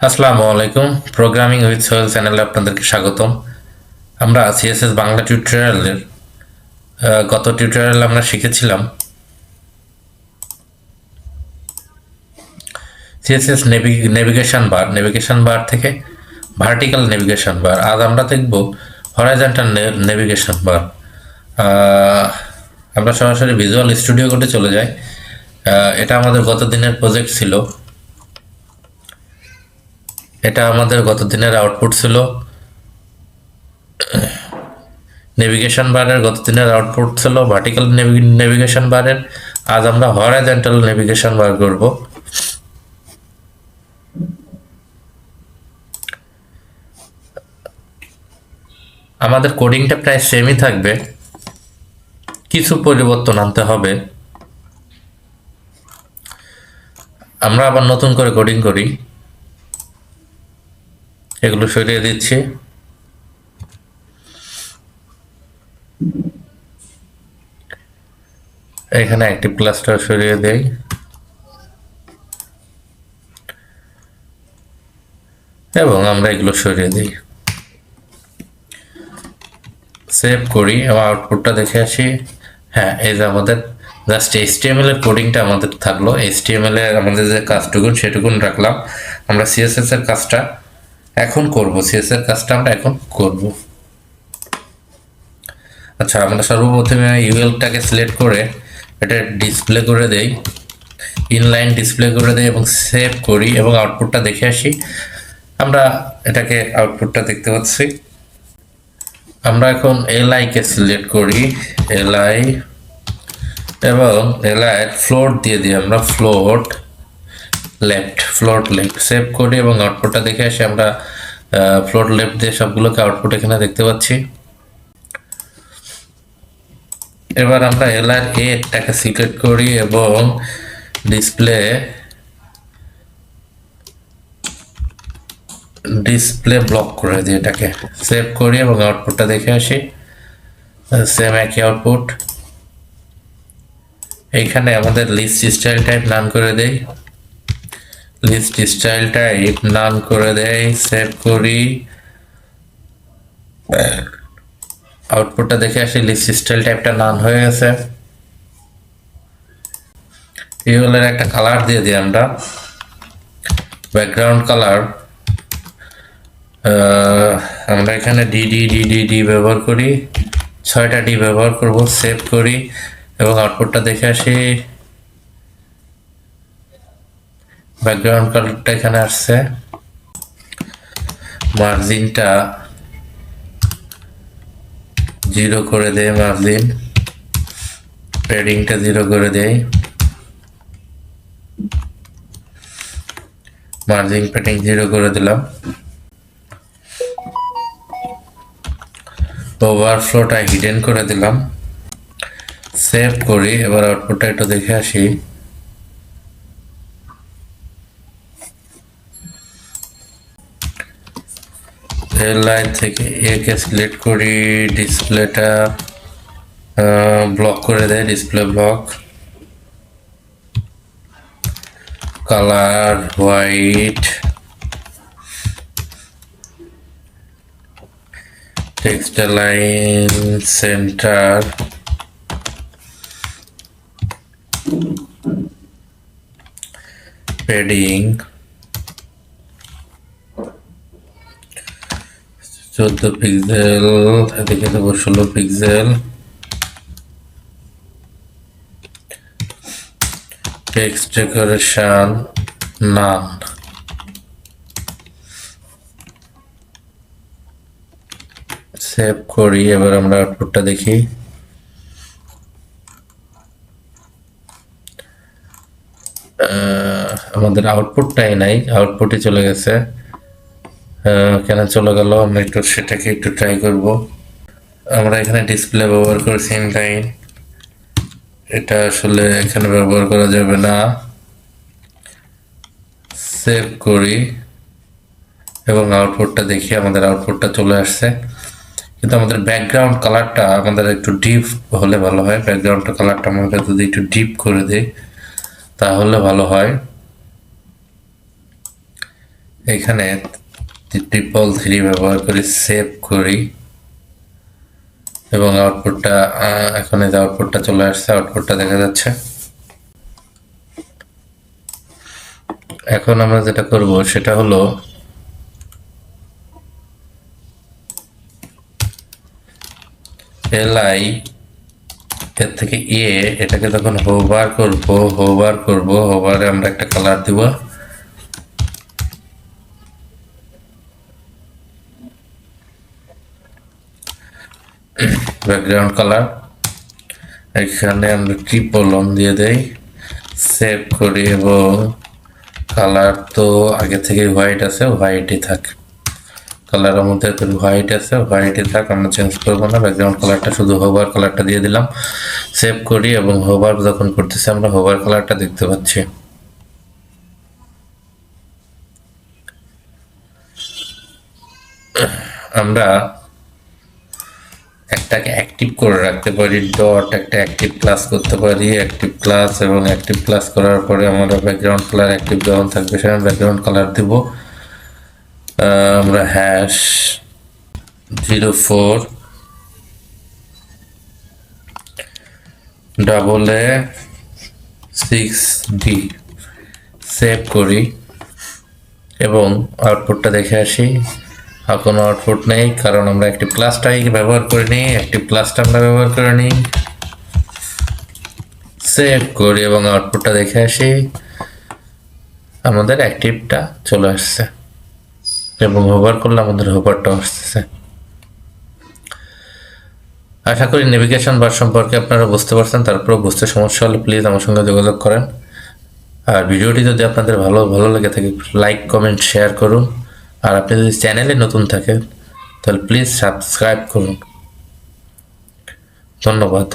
আসসালামু আলাইকুম। Programming with Sohel চ্যানেলে আপনাদেরকে স্বাগতম। আমরা সিএসএস বাংলা টিউটোরিয়ালের গত টিউটোরিয়াল আমরা শিখেছিলাম সিএসএস নেভিগেশন বার থেকে ভার্টিক্যাল নেভিগেশন বার। আজ আমরা দেখব হরাইজন্টাল নেভিগেশন বার। আমরা সরাসরি ভিজুয়াল স্টুডিও কোডে চলে যাই। এটা আমাদের গত দিনের প্রজেক্ট ছিল, এটা আমাদের গত দিনের আউটপুট ছিল। নেভিগেশন বারের গত দিনের আউটপুট ছিল ভার্টিক্যাল নেভিগেশন বারের। আজ আমরা হরাইজন্টাল নেভিগেশন বার করব। আমাদের কোডিংটা প্রায় সেমই থাকবে, কিছু পরিবর্তন আনতে হবে। আমরা আবার নতুন করে কোডিং করি, এগুলো সরিয়ে দিচ্ছি। এখানে অ্যাক্টিভ ক্লাসটা সরিয়ে দেই এবং আমরা এগুলো সরিয়ে দিই, সেভ করি এবং আউটপুটটা দেখে আসি। হ্যাঁ, এই যে আমাদের জাস্ট এইচটিএমএল এর কোডিংটা আমাদের থাকলো। এইচটিএমএল এর আমাদের যে কাজটুকুন সেটুকুন রাখলাম। আমরা সিএসএস এর কাজটা এখন করব। সিএসএস এর কাজটা আমরা এখন করব। আচ্ছা, আমরা সর্বপ্রথমে ইউএলটাকে সিলেক্ট করে এটা ডিসপ্লে করে দেই, ইনলাইন ডিসপ্লে করে দেই এবং সেভ করি এবং আউটপুটটা দেখে আসি। আমরা এটাকে আউটপুটটা দেখতে পাচ্ছি। আমরা এখন এলআই কে সিলেক্ট করি, এলআই, এবং এলআই ফ্লোট দিয়ে দিই আমরা ফ্লোট লেফট সেভ করি এবং আউটপুটটা দেখে আসি। আমরা ফ্লোট লেফট দিয়ে সবগুলোকে আউটপুট এখানে দেখতে পাচ্ছি। এবার আমরা এলআর এটাকে সিলেক্ট করি এবং ডিসপ্লে ব্লক করে দিই, এটাকে সেভ করি এবং আউটপুটটা দেখে আসি। সেম একই আউটপুট। এইখানে আমাদের লিস্ট স্টাইল টাইপ নাম করে দেই, লিস্ট স্টাইল টাইপ নাম করে দেই, সেভ করি, আউটপুটটা দেখে আসি। লিস্ট স্টাইল টাইপটা নাম হয়ে গেছে। ইউএলের একটা কালার দিয়ে দিই আমরা, ব্যাকগ্রাউন্ড কালার। আমরা এখানে ডি ব্যবহার করি, 6টা ডি ব্যবহার করব। সেভ করি এবং আউটপুটটা দেখে আসি। ব্যাকগ্রাউন্ড কালারটা এখানে আসছে। মার্জিনটা 0 করে দেয়, মার্জিন প্যাডিংটা 0 করে দেয়, মার্জিন প্যাডিং 0 করে দিলাম। ওভারফ্লোটা হিডেন করে দিলাম, সেভ করি। এবার আউটপুটটা একটু দেখে আসি। এর লাইন থেকে একে সিলেক্ট করি, ডিসপ্লেটা ব্লক করে দেয়, display block, colour white, text line centre, padding 14 pixel, এদিকে দেবো 16 পিক্সেল, টেক্সট ডেকোরেশন নান। সেভ করি। এবার আমরা আউটপুটটা দেখি। আমাদের আউটপুটটাই নাই, আউটপুটই চলে গেছে। কেন চলে গেল আমরা একটু সেটাকে একটু ট্রাই করব। আমরা এখানে ডিসপ্লে ব্যবহার করেছি ইনলাইন, এটা আসলে এখানে ব্যবহার করা যাবে না। সেভ করি এবং আউটপুটটা দেখি। আমাদের আউটপুটটা চলে আসছে, কিন্তু আমাদের ব্যাকগ্রাউন্ড কালারটা আমাদের একটু ডিপ হলে ভালো হয়। ব্যাকগ্রাউন্ড কালারটা আমরা যদি একটু ডিপ করে দিই তাহলে ভালো হয়। এখানে 333 ব্যবহার করে সেভ করি এবং আউটপুটটা এখন এই আউটপুটটা চলে আসছে, আউটপুটটা দেখা যাচ্ছে। এখন আমরা যেটা করব সেটা হলো li এর থেকে এটাকে তখন হোভার করব, হোভারে আমরা একটা কালার দিব, ব্যাকগ্রাউন্ড কালার। এখানে আমরা ট্রিপল অন দিয়ে দেই, সেভ করি এবং কালার তো আগে থেকে হোয়াইট আছে, হোয়াইটই থাক। কালারের মধ্যে হোয়াইট আছে, হোয়াইটই থাক, আমরা চেঞ্জ করবো না। ব্যাকগ্রাউন্ড কালারটা শুধু হোভার কালারটা দিয়ে দিলাম, সেভ করি এবং হোভার যখন করতেছি আমরা হোভার কালারটা দেখতে পাচ্ছি। আমরা একটাকে অ্যাক্টিভ করে রাখতে পারি, ডট একটা অ্যাক্টিভ ক্লাস করতে পারি, অ্যাক্টিভ ক্লাস, এবং অ্যাক্টিভ ক্লাস করার পরে আমরা ব্যাকগ্রাউন্ড কালার অ্যাক্টিভ যখন থাকবে সেখানে ব্যাকগ্রাউন্ড কালার দিব। আমরা হ্যাশ 04AA6D সেভ করি এবং আউটপুটটা দেখে আসি। আর কোনো আউটপুট নেই, কারণ আমরা অ্যাক্টিভ ক্লাসটাই ব্যবহার করিনি। অ্যাক্টিভ ক্লাসটা আমরা ব্যবহার করে নিই, সেভ করি এবং আউটপুটটা দেখে আসি। আমাদের অ্যাক্টিভটা চলে আসছে এবং হোভার করলে আমাদের হোভারটা আসতেছে। আশা করি নেভিগেশন বার সম্পর্কে আপনারা বুঝতে পারছেন। তারপরেও বুঝতে সমস্যা হলে প্লিজ আমার সঙ্গে যোগাযোগ করেন। আর ভিডিওটি যদি আপনাদের ভালো লেগে থাকে লাইক, কমেন্ট, শেয়ার করুন। আর আপনি যদি চ্যানেলে নতুন থাকেন তাহলে প্লিজ সাবস্ক্রাইব করুন। ধন্যবাদ।